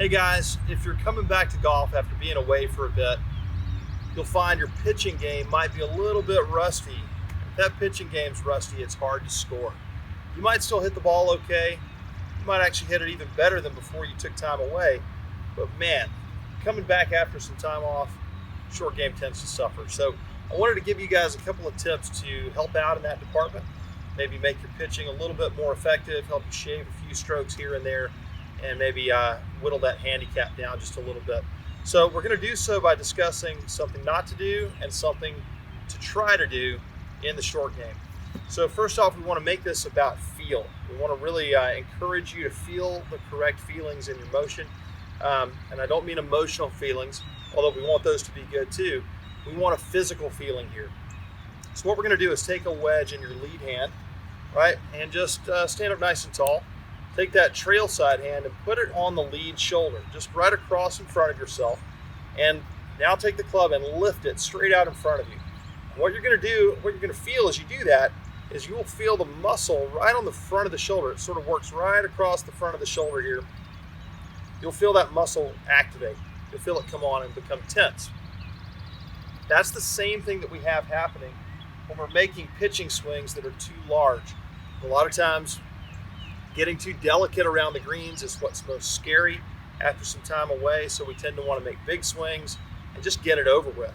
Hey guys, if you're coming back to golf after being away for a bit, you'll find your pitching game might be a little bit rusty. If that pitching game's rusty, it's hard to score. You might still hit the ball okay. You might actually hit it even better than before you took time away. But man, coming back after some time off, short game tends to suffer. So I wanted to give you guys a couple of tips to help out in that department. Maybe make your pitching a little bit more effective, help you shave a few strokes here and there, and maybe whittle that handicap down just a little bit. So we're going to do so by discussing something not to do and something to try to do in the short game. So first off, we want to make this about feel. We want to really encourage you to feel the correct feelings in your motion. And I don't mean emotional feelings, although we want those to be good too. We want a physical feeling here. So what we're going to do is take a wedge in your lead hand, right, and just stand up nice and tall. Take that trail side hand and put it on the lead shoulder, just right across in front of yourself. And now take the club and lift it straight out in front of you. And what you're going to do, what you're going to feel as you do that, is you will feel the muscle right on the front of the shoulder. It sort of works right across the front of the shoulder here. You'll feel that muscle activate. You'll feel it come on and become tense. That's the same thing that we have happening when we're making pitching swings that are too large. A lot of times, getting too delicate around the greens is what's most scary after some time away, so we tend to want to make big swings and just get it over with.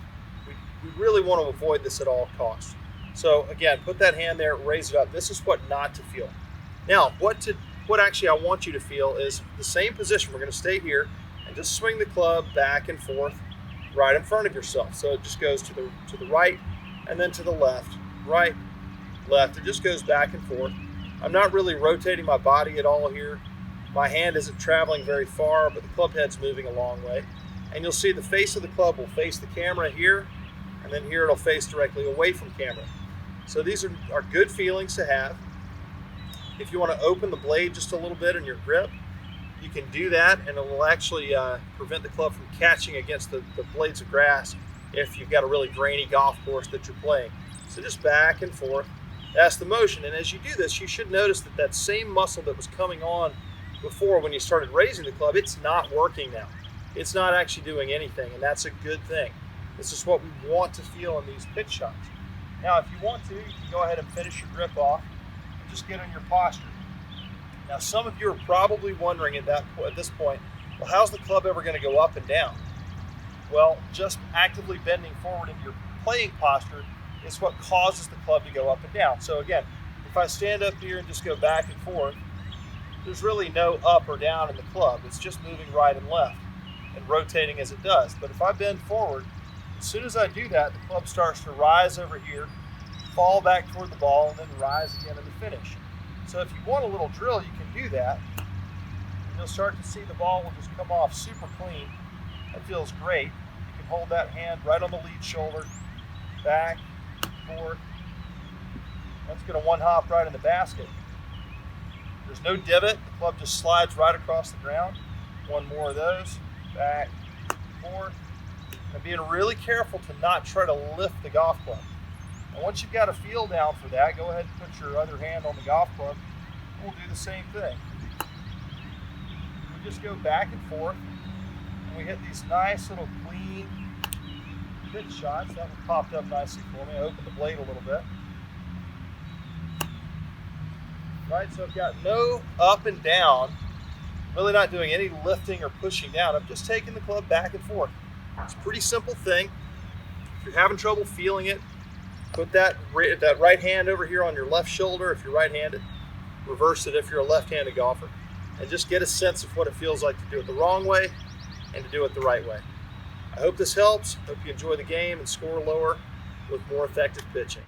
We really want to avoid this at all costs. So again, put that hand there, raise it up. This is what not to feel. Now, what actually I want you to feel is the same position. We're going to stay here and just swing the club back and forth right in front of yourself. So it just goes to the right and then to the left, right, left. It just goes back and forth. I'm not really rotating my body at all here. My hand isn't traveling very far, but the club head's moving a long way. And you'll see the face of the club will face the camera here, and then here it'll face directly away from camera. So these are good feelings to have. If you want to open the blade just a little bit in your grip, you can do that, and it will actually prevent the club from catching against the blades of grass if you've got a really grainy golf course that you're playing. So just back and forth. That's the motion, and as you do this, you should notice that that same muscle that was coming on before when you started raising the club, it's not working now. It's not actually doing anything, and that's a good thing. This is what we want to feel in these pitch shots. Now, if you want to, you can go ahead and finish your grip off and just get in your posture. Now, some of you are probably wondering at this point, well, how's the club ever going to go up and down? Well, just actively bending forward in your playing posture is what causes the club to go up and down. So again, if I stand up here and just go back and forth, there's really no up or down in the club. It's just moving right and left and rotating as it does. But if I bend forward, as soon as I do that, the club starts to rise over here, fall back toward the ball, and then rise again in the finish. So if you want a little drill, you can do that. And you'll start to see the ball will just come off super clean. That feels great. You can hold that hand right on the lead shoulder, back, forward. That's going to one hop right in the basket. There's no divot. The club just slides right across the ground. One more of those. Back, forward. And being really careful to not try to lift the golf club. And once you've got a feel down for that, go ahead and put your other hand on the golf club. We'll do the same thing. We just go back and forth. And we hit these nice little clean pitch shots. That one popped up nicely for me. I opened the blade a little bit. Right, so I've got no up and down. Really not doing any lifting or pushing down. I'm just taking the club back and forth. It's a pretty simple thing. If you're having trouble feeling it, put that right hand over here on your left shoulder if you're right-handed. Reverse it if you're a left-handed golfer. And just get a sense of what it feels like to do it the wrong way and to do it the right way. I hope this helps. Hope you enjoy the game and score lower with more effective pitching.